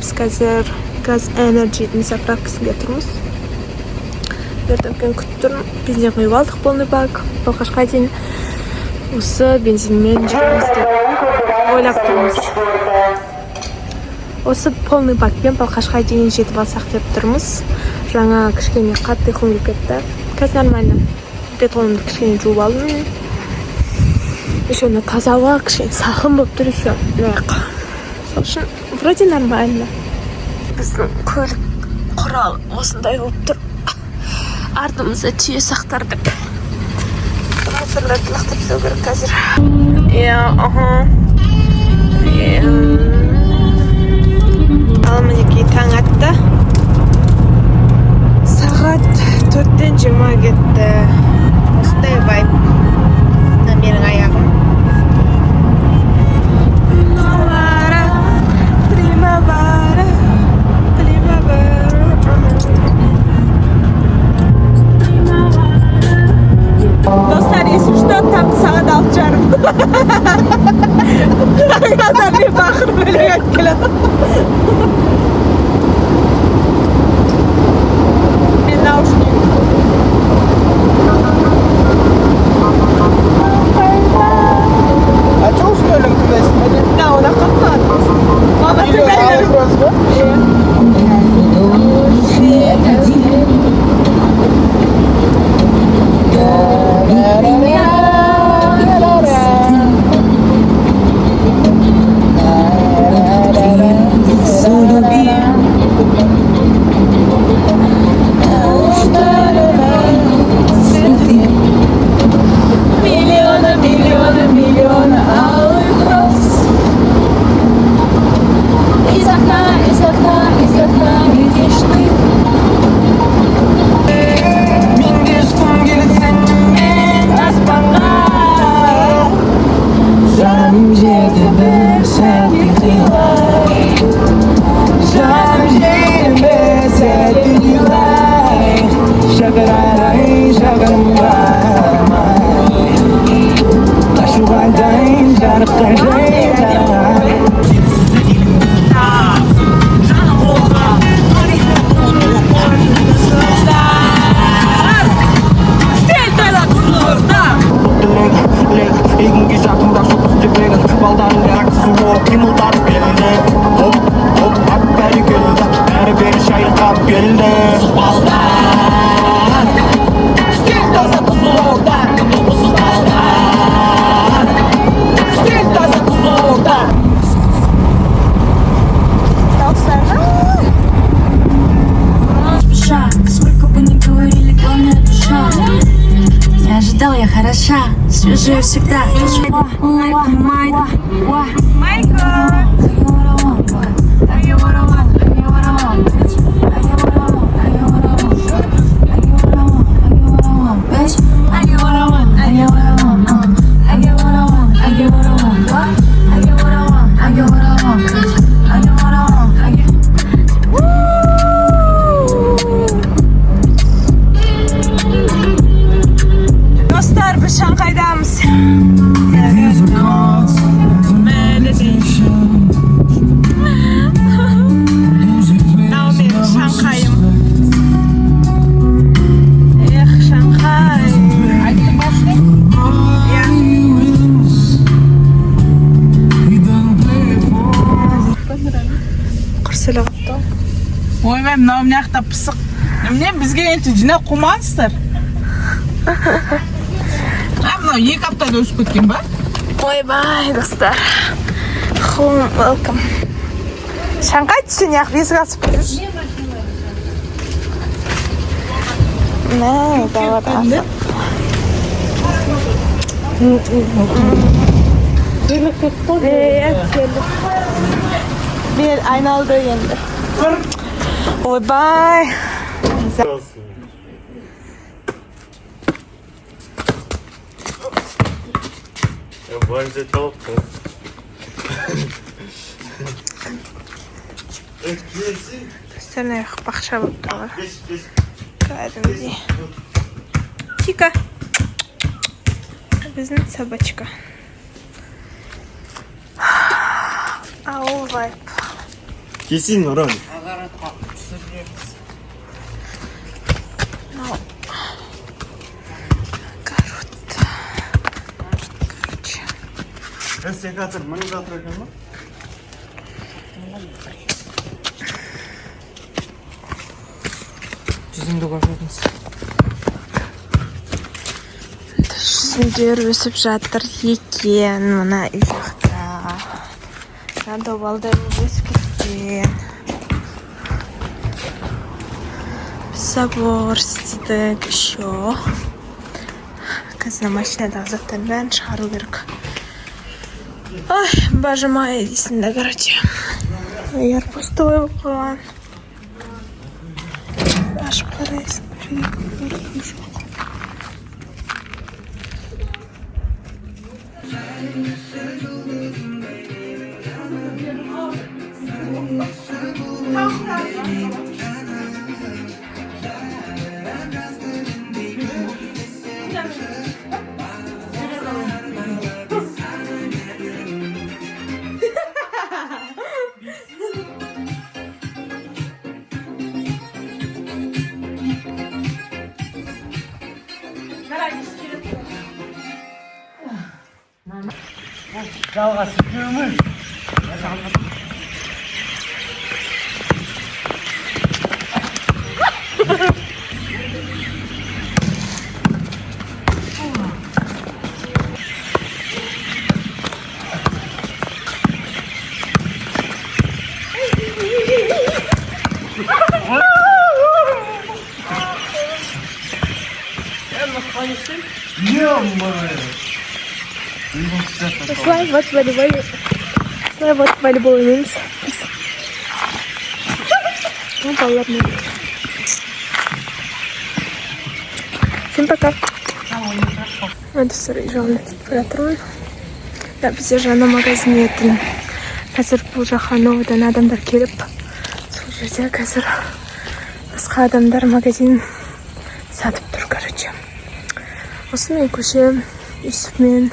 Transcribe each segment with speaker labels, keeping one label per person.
Speaker 1: Biz қазір Gaz Energy'дің заправкасында тұрмыз. Ертең күтіп тұрмын. Бензин құйып алдық полный бак. Балқашқа дейін осы бензинмен жүреміз деп ойлап тұрмыз. Осы полный бакпен Балқашқа дейін жетіп алсақ деп тұрмыз. Жаңа кішкене қатты ұйқым келіп кетті. Қазір нормально. Бетонымды кішкене жуып алдым. Еще на таза ауа кішкене салқын болып тұр еще. Сол үшін вроде нормально. Біздің көлік құрал осындай болып тұр. Артымызда түйе сақтардық. Мусорларды лақтырып тастау керек қазір. Ал мінекей таң атты. Сағат 4:20 кетті. Осындай вайб. Менің аяғым. Dostlar, если что, tam saat 6:30. Kadar bir bakır böyle yakaladım. Bir nauşnik.
Speaker 2: А что устроили туда?
Speaker 1: Да, ona kalkmadı. Ama tüyleri.
Speaker 3: Хороша, свежая всегда.
Speaker 2: Ойбай, мынау мына жақта пысық. Міне бізге енді жинап қоймаңыздар. мынау 2 аптада өсіп кеткен ба?
Speaker 1: Ойбай, достар. Home, welcome. Шаңқай түсін яқ, бесік асып көріш. Мә, дават асып. Bir aynalı da yendi. Ойбай.
Speaker 4: Ya bu önce çok
Speaker 1: Üstüne bakışa baktılar. Кәдімгідей. Тика. Біздің собачка. Ауыл вайп.
Speaker 4: Kesin oran.
Speaker 1: Короче.
Speaker 4: Ben seni hatırım. Bana da hatırlarım mı?
Speaker 2: Жүзімді көрсетіңіз.
Speaker 1: Түсіндер өсіп жатыр екен мына үй жақта. Добалдар өсіп кеткен. Забор істедік еще. Қазір машинадағы заттардың бәрін шығару керек. Ой, боже мой, дейсің да, короче. Егер пустой болып қалған. Ашып қарайсың.
Speaker 4: Dalgası kırmış.
Speaker 1: Слайд вот волейбол. Слайд вот волейбол ойнаймыз. Ну, балалар не. Всем пока. Достар, үй жағына кетіп бара жатырмын. Бізде жаңа магазин етін. Қазір бұл жаққа новыдан адамдар келіп, сол жерде қазір басқа адамдар магазин сатып тұр, короче. Осы мен көше, Юсуфмен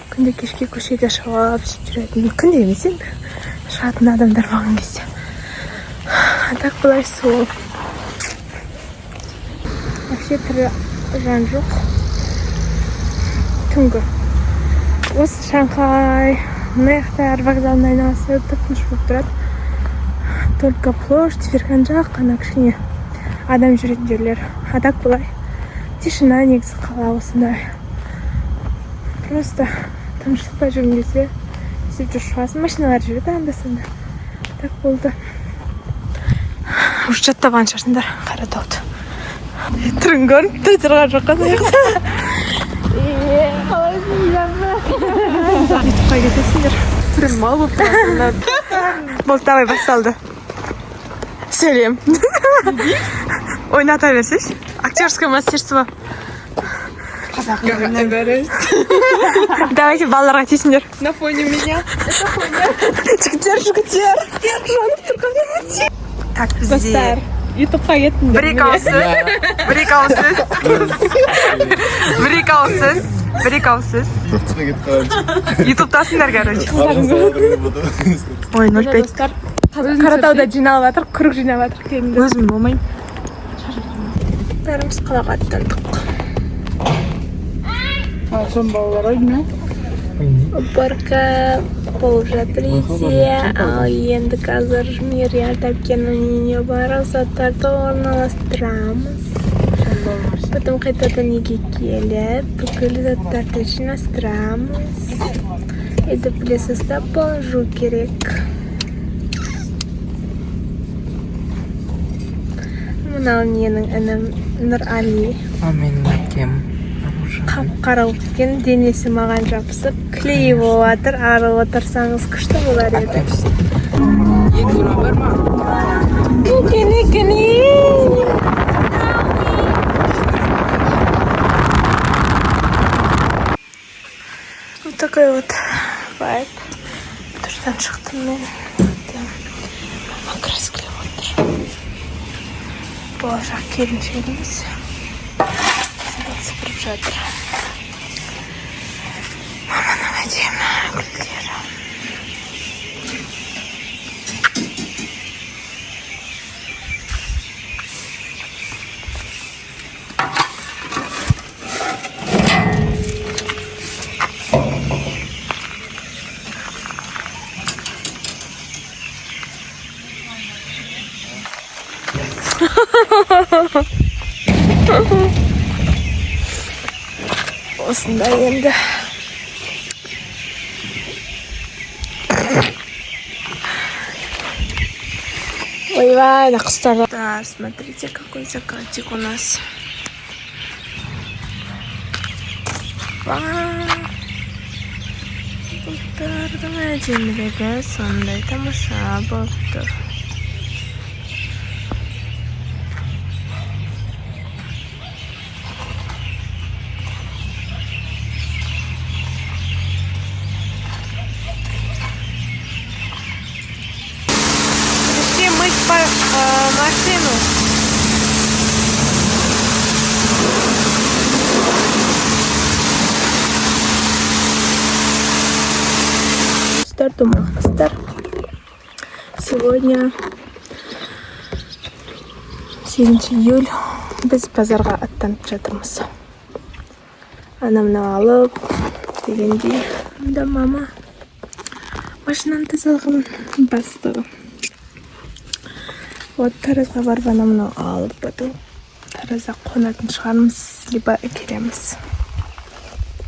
Speaker 1: күнде кешке көшеге шығып жүретін. Күнде емес енді. Шығатын адамдар болған кезде. А так былай сол. Вообще тірі жан жоқ. Түнгі. Осы Шанхай. Мына жақтар вокзалдың айналасы тып-тыныш болып тұрады. Только площадь, Ферхан жақ қана кішкене адам жүретін жерлер. А так былай. Тишина негізі қала осындай. Просто тыныштықта жүрген кезде сөйтіп жүріп шығасың. Машиналар жүреді анда-санда. Так болды. Уже жаттаған шығарсыңдар Қаратауды. Түрін көріп тұр тұрған жоқ қана яқта. Ютубқа кетесіңдер. Түрін мал болып тұрасыңдар. Болды, давай басталды. Сөйлем. Ойната берсеш. Актерское мастерство. Давайте балларға тесіңдер.
Speaker 2: На фоне меня.
Speaker 1: Жігіттер. Жанып тұрған. Так, бізде
Speaker 2: Достар, ютубқа кеттіңдер.
Speaker 1: Бір екаусыз. Ютубтасыңдар, короче. Ой, 0,5. Қаратауда жиналып жатыр, күрік жинап жатыр. Өзім болмайын. Бәріміз қалаға аттандық.
Speaker 2: Сон балалар ойна.
Speaker 1: Уборка болып жатыр еде. Ал енді қазір Мирия тәпкеннің үйіне барып заттарды орналастырамыз. Потом қайтадан үйге келіп, бүкіл заттарды жинастырамыз. Енді білесіз да, положу керек. Мынау менің інім Нұрали.
Speaker 2: Менің әпкем.
Speaker 1: Қап-қара болып кеткен, денесі маған жабысып, клей болып жатыр. Арып отырсаңыз күшті болар еді.
Speaker 2: €2 бар ма?
Speaker 1: Кені. Вот такой вот вайб. Тұрдан шықтым мен. Мама краскілеп отыр. Болашақ келіншегіміз. Сыпырып жатыр. Маманың әдемі гүлдері. Осындай енді. Ой-вай, на құстар. Да, смотрите, какой закатик у нас. Бұлттардың әдемілігі сондай тамаша болып тұр. Машину. Стар. Сегодня 7 июль. Біз базарға аттанып жатырмыз. Анамны алып дегендей. Да, мама. Машинаны тазалығын бастығы. Вот таразға барып анамны алып, потом таразға қонатын шығармыз, либо келеміз.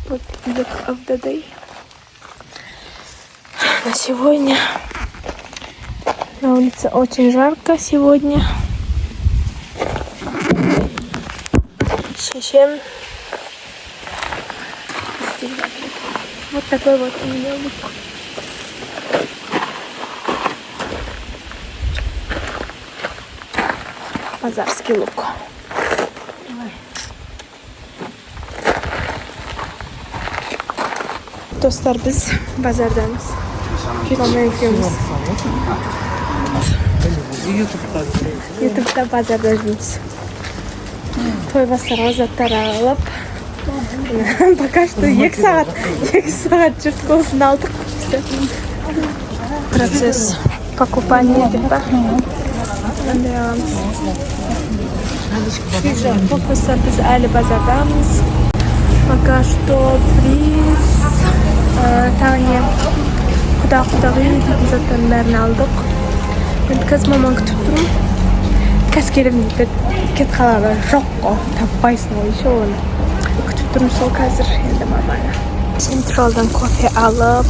Speaker 1: Вот вид Авдадай. На сегодня на улице очень жарко сегодня. Шешем. Вот такой вот у меня лук. Базарский лук. Достар, біз базардамыз. Мама екеуміз. Ютубта базарда жүрміз. Тойбастарға заттар алып. Пока что 2 сағат жүрдік, осыны алдық. Процесс покупания деп ба? Достар, біз әлі базардамыз. Пока что приз, тағыне құда-құдағи дейтін заттардың бәрін алдық. Енді қазір маман күтіп тұрмын. Қазір келім дейді, кет қалаға жоқ қой, таппайсың ғой, еще оны. Күтіп тұрмын сол қазір, енді маманы. Централдан кофе алып,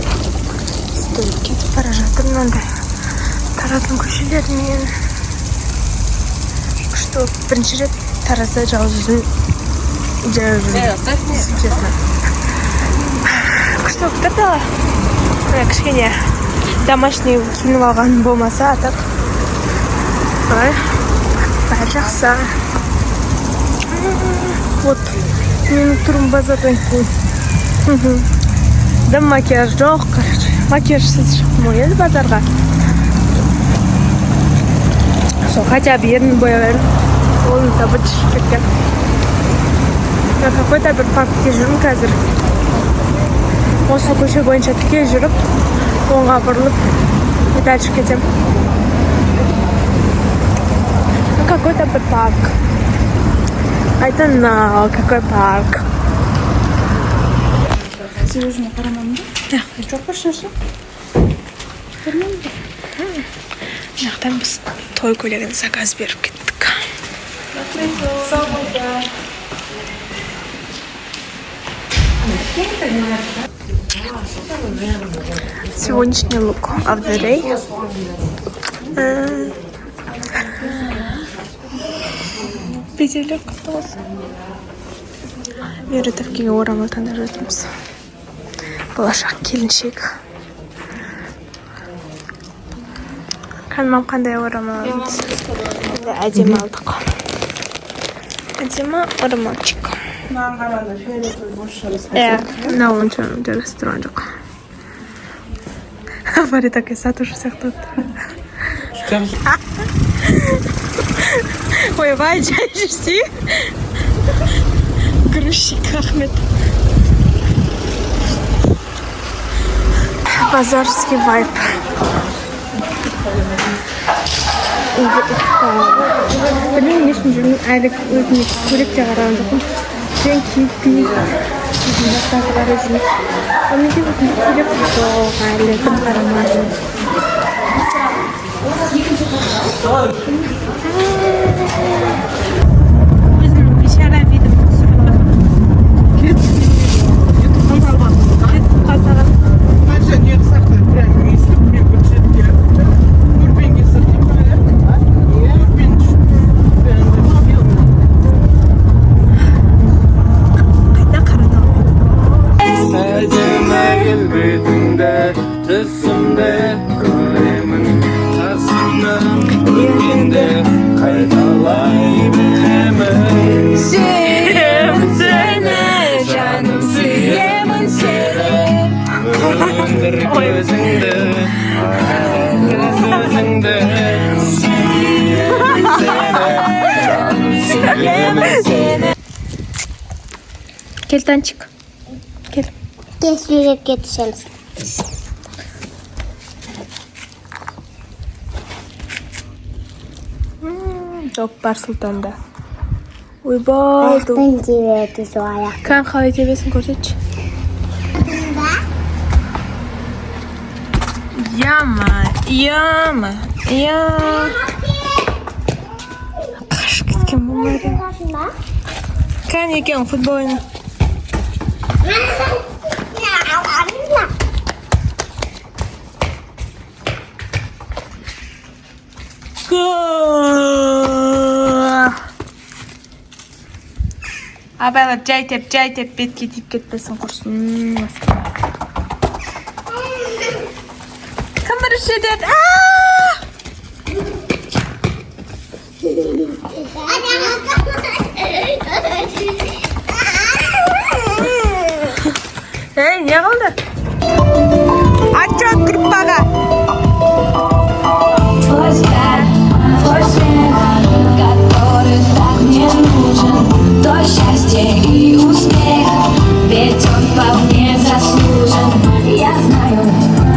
Speaker 1: стойып кетіп бара жатырмын андай. Тараздың көшелерінен. Күшті бірінші рет Таразда жалғыз жүзін честно. Күшті болып тұрды ала. Кішкене домашний киініп алған болмаса, атақ. Бәрі жақса. Вот, менің тұрым базардан кейін. Да макияж жоқ, короче. Макияжсыз шықтым ғой енді базарға. Сол, хотя бы ерін боя берім. Оны да бітішіп кеткен. Я какой-то бір паркте жүрмін қазір. Осы көше бойынша тіке жүріп, оңға бұрылып, дальше кетем. Какой-то бір парк. I don't know, какой парк.
Speaker 2: Сен өзіңе қарамадың ба?
Speaker 1: Да.
Speaker 2: Жоқ па шашы? Көрмеймін бе?
Speaker 1: Мынақтан біз той көйлегін заказ беріп кеттік.
Speaker 2: Сау болда.
Speaker 1: Сегодняшний лук of the day. Безелек болсын. Меретовкеге орамал таңдап жатырмыз. Болашақ келіншек. Қанмам қандай орамал алдыңыз? Әдемі алдық. Әдемі орамалчик. Мына онша жарасып тұрған жоқ. Фаридаке сатушы сияқты отыр. Ойбай, жай жүрсе. Грузчик, рахмет. Базарский вайб. Білмеймін, ешкім жүрмін. Әлі өзіме көйлекте қараған жоқпын. Сен киітпей жастарды қарай жүрміз. Менде өзімде көйлек жоқ, әлі кім қарамайды. Өзімнің бейшара видім түсірілді. Қазаған. Gel Tançık. Gel.
Speaker 2: Geç yürek geçeceğiz.
Speaker 1: Çok бар Sultan'da. Ойбай.
Speaker 2: Ақтың тебеді сол аяқ.
Speaker 1: Kan қалай тебесін көрсетші. Яма. Қашып кеткен болмайды. Kan екен футбол ойны. Абайлап жай теп бетке тиіп кетпесін құрсын. Кім бір жетеді? Ей, не қылды? Отчет группаға.
Speaker 3: То счастье и успех, ведь он вполне заслужен. Я знаю,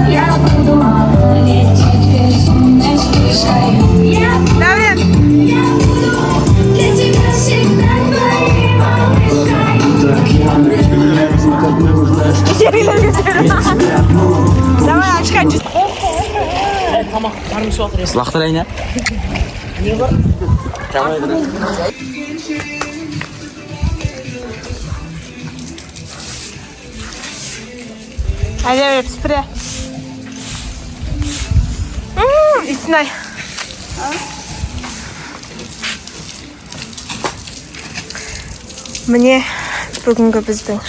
Speaker 3: я буду лететь безумной вспышкой. Я буду для тебя всегда твоей малышкой.
Speaker 1: Давай, очкать.
Speaker 5: Слахтар айна.
Speaker 1: Әйдеп спре. Исінай. Міне бүгінгі біздің.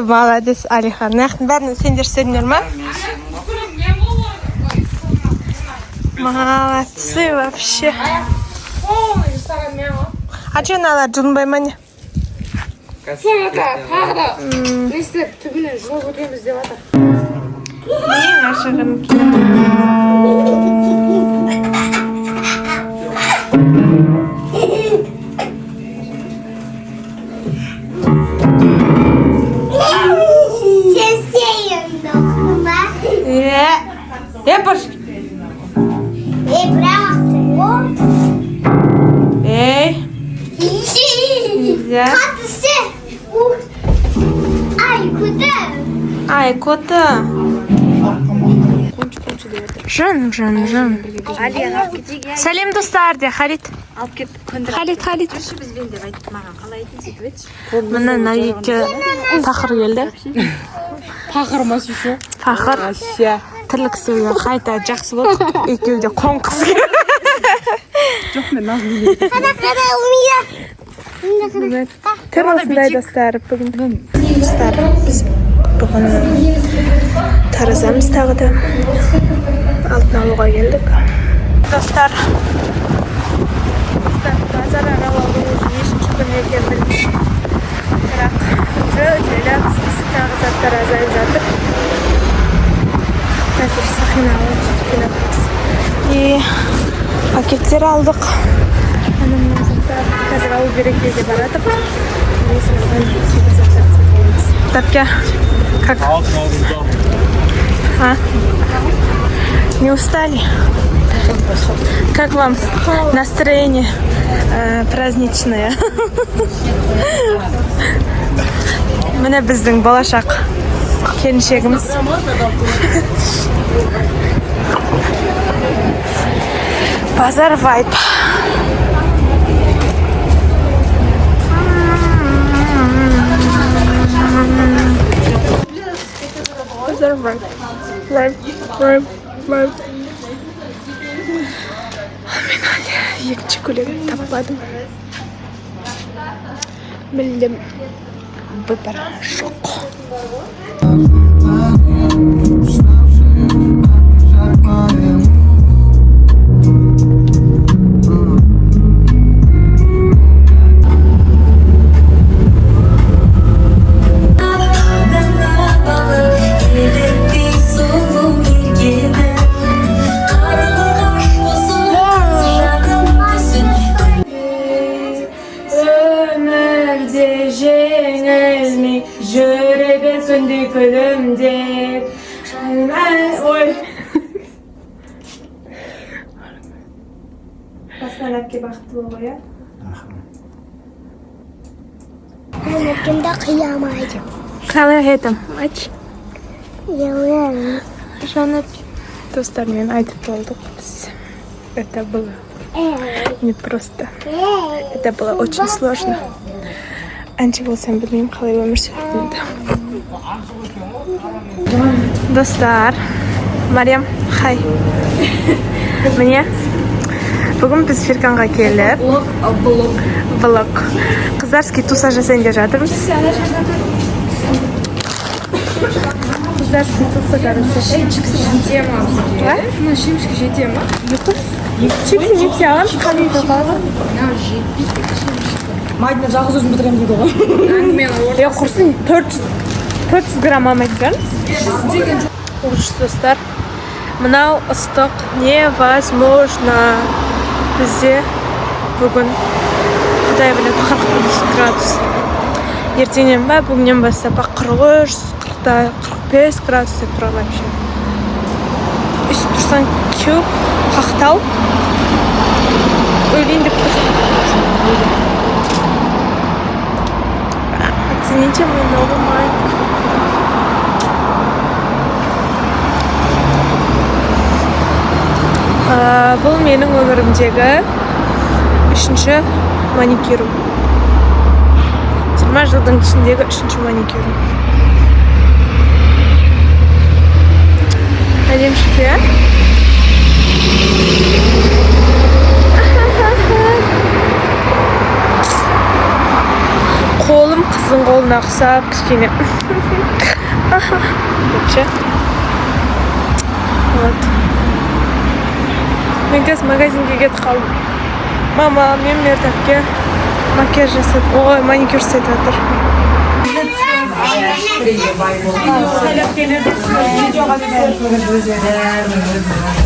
Speaker 1: Молодец, Алихан. Нахтың бәрін сендер істедіңдер ма? Молодцы вообще. А че аналар жылынбай ма не?
Speaker 6: Сен тағы да не істеп түбінен жол өтеміз деп жатыр.
Speaker 1: Ең ашығын Епаш! Эй! Нельзя.
Speaker 2: Ай, куда?
Speaker 1: Ай, коты. Жан.
Speaker 2: Алияға алып кетейік иә.
Speaker 1: Сәлем достар де, Халид.
Speaker 2: Алып кетіп көндіріп.
Speaker 1: Халид.
Speaker 2: Жүрші бізбен деп айтты маған. Қалай айтын сөйтіп айтшы.
Speaker 1: Міне Навикке тақыр келді.
Speaker 6: Тақыр ма сүйші?
Speaker 1: Тақыр. Тірлік сөйлеу қайта жақсы болды. Екеуі де қоңқыз келді.
Speaker 6: Жоқ, мен назым
Speaker 1: Түр осындай достар. Бүгін достар, біз бүгін таразамыз тағы да алтын алуға келдік. Достар, базар аралаудың ешінші күні екен білмеймін. Бірақ жөйлі списоктағы заттар азайып жатыр. Қазір сақинаға түсіп келатырмыз. И пакеттер алдық. Анамның заттар қазір алу берекеге баратып. Тапке, как? А? Не устали? Как вам настроение праздничное? Міне біздің болашақ келіншегіміз. Базар вайп. Базар вайп. Мен әлі екінші көйлек таппадым. Мүлдем выбор жоқ. Ой. Басынан әпке бақытты бол ғой, я?
Speaker 5: Мен өткенде қиямайды.
Speaker 1: Қалай етім? Айтшы.
Speaker 5: Еуем.
Speaker 1: Жанып. Достар, мен айтып болдық біз. Это было не просто. Это было очень сложно. Әнші болсам білмеймін, қалай өмір сүретінімді. Достар, Мариям, хай. Міне, бүгін біз Ферканға келіп влог Қыздарский туса жасайын деп жатырмыз. Қыздарский туса жасайын.
Speaker 6: Чипсы жете ма бізге? Мына шемішке жете ма?
Speaker 1: Чипсы жете аламыз, қамейді қалады.
Speaker 6: Майдың жалғыз өзін бітірем дейді ғой.
Speaker 1: Я құрсын 400 грамм алмайды беріңіз. Ұрыш достар, мынау ыстық невозможно. Бізде бүгін құдай біледі 45 градус. Ертеңнен ба, бүгіннен бастап 43-45 градус деп тұрады вообще. Үстіп тұрсаң кеуіп, қақтау. Өлейін деп тұрсың. Оцените мой новый майк. Бұл менің өмірімдегі 3-ші маникюрім. 20 жылдың ішіндегі 3-ші маникюрім. Әлемшіке. Қолым қыздың қолына ұқсап кішкене. Вот. Мен қазір магазинге кетіп қалдым. Мама, мен Мертапке макияж жасады. Ой, маникюр істетіп жатыр.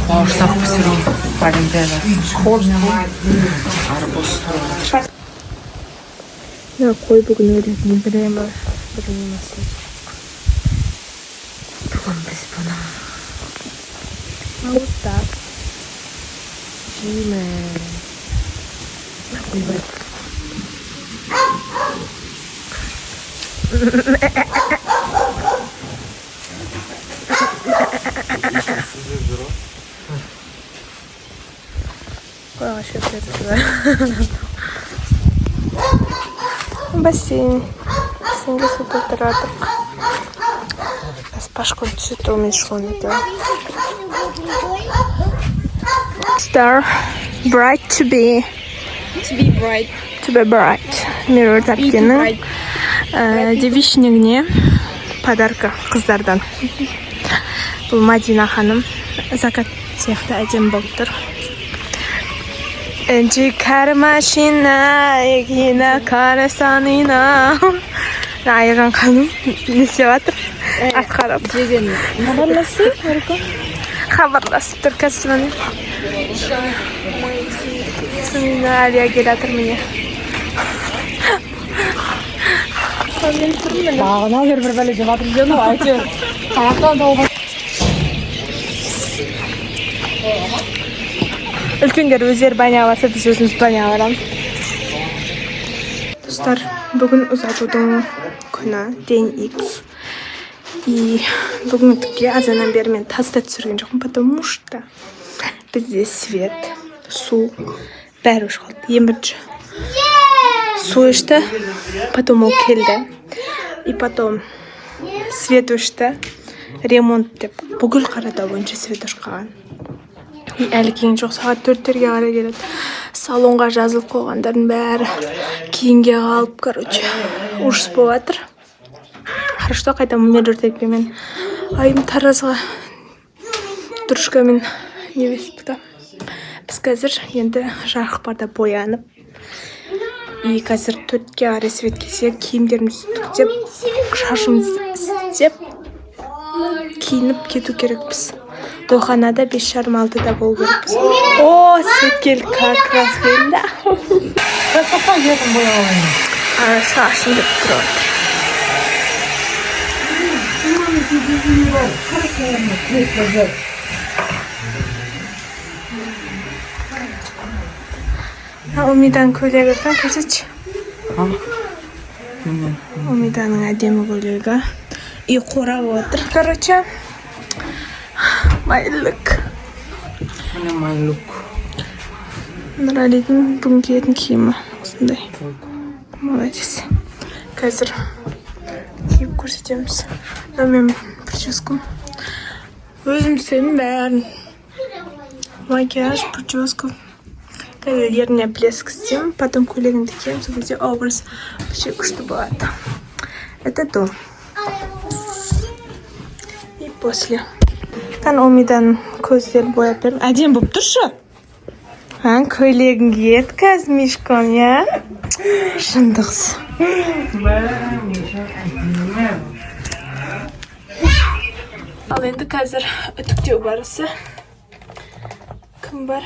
Speaker 6: Бауырсақ пісіру, полимдері.
Speaker 1: Қой бүгін өлетін білемі? Білмеймін.
Speaker 6: Бүгін біз бұны
Speaker 1: Ауыстап.
Speaker 6: жейміз.
Speaker 1: Бассейн. Бассейнге суды тұрадық. Пашкон түсіті омен шуын еді. Star, bright to be.
Speaker 2: To be bright.
Speaker 1: To be bright. Mirror тапкені. Девичнігіне подарка қыздардан. Бұл Мадина ханым. Закат сияқты әдем болып тұр. Энджи кар машина, егина кар санина. Айған ханым не істеп жатыр? Атқарып. Хабарласып тұр қазір. Сонына Алия келіп жатыр міне.
Speaker 2: Бағына бір бәле жеп жатыр екен ғой, әйтеуір. Аяқтан тауып.
Speaker 1: Үлкендер өздері баня алса, біз өзіміз баня аламыз. Достар, бүгін ұзатудың күні, день X. И бүгінгі азаннан бері мен таста түсірген жоқпын, потому что бізде свет, су, бәрі өшіп қалды. Ең бірінші су өшті, потом ол келді. И потом свет өшті, ремонт деп бүкіл Қаратау бойынша свет өшіп қалған. Әлі кейін жоқ, сағат 4-терге қарай келеді. Салонға жазылып қойғандардың бәрі кейінге қалып, короче, ужас болып жатыр. Хорошо, қайта мен жүрдекпен мен айым таразға дружкамен невестка. Біз қазір енді жарық барда боянып, и қазір 4-ке қарай свет келсе, киімдерімізді түктеп, шашымызды істеп, киініп кету керекпіз. Тойханада 5:30-6-да болу керекпіз. О, свет келді, как раз келді. Шашым деп тұрады. Умидан көйлегі екен, көрсетші. Умиданың әдемі көйлегі. И қора отыр. Короче, my look.
Speaker 4: My look.
Speaker 1: Нұралидің бүгін киетін киімі осындай. Молодец. Қазір киіп көрсетеміз. Мен прическам. Өзім істедім бәрін. Макияж, прическа. Қазір еріне блеск істеймін, потом көйлегімді киемін, сол кезде образ вообще күшті болады. Это то. И после. Умидан көздер бояп бердім. Әдем болып тұршы. Көйлегін киет қазір Мишкон, я? Шындықсы. Ал енді қазір үтіктеу барысы. Кім бар?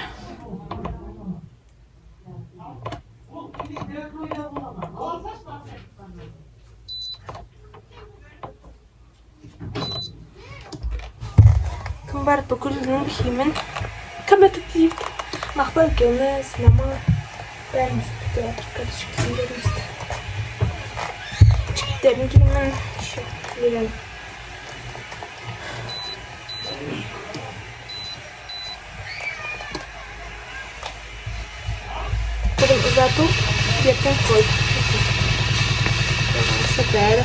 Speaker 1: Кім бар бүкілінің киімін? Кім үтіктейіп? Мақпал екеуміз, мама. Бәріміз үтіктеп отыр, короче, киімдерімізді. Жігіттердің киімін. Леген. Бүгін ұзату, ертең қойды. Бәрі.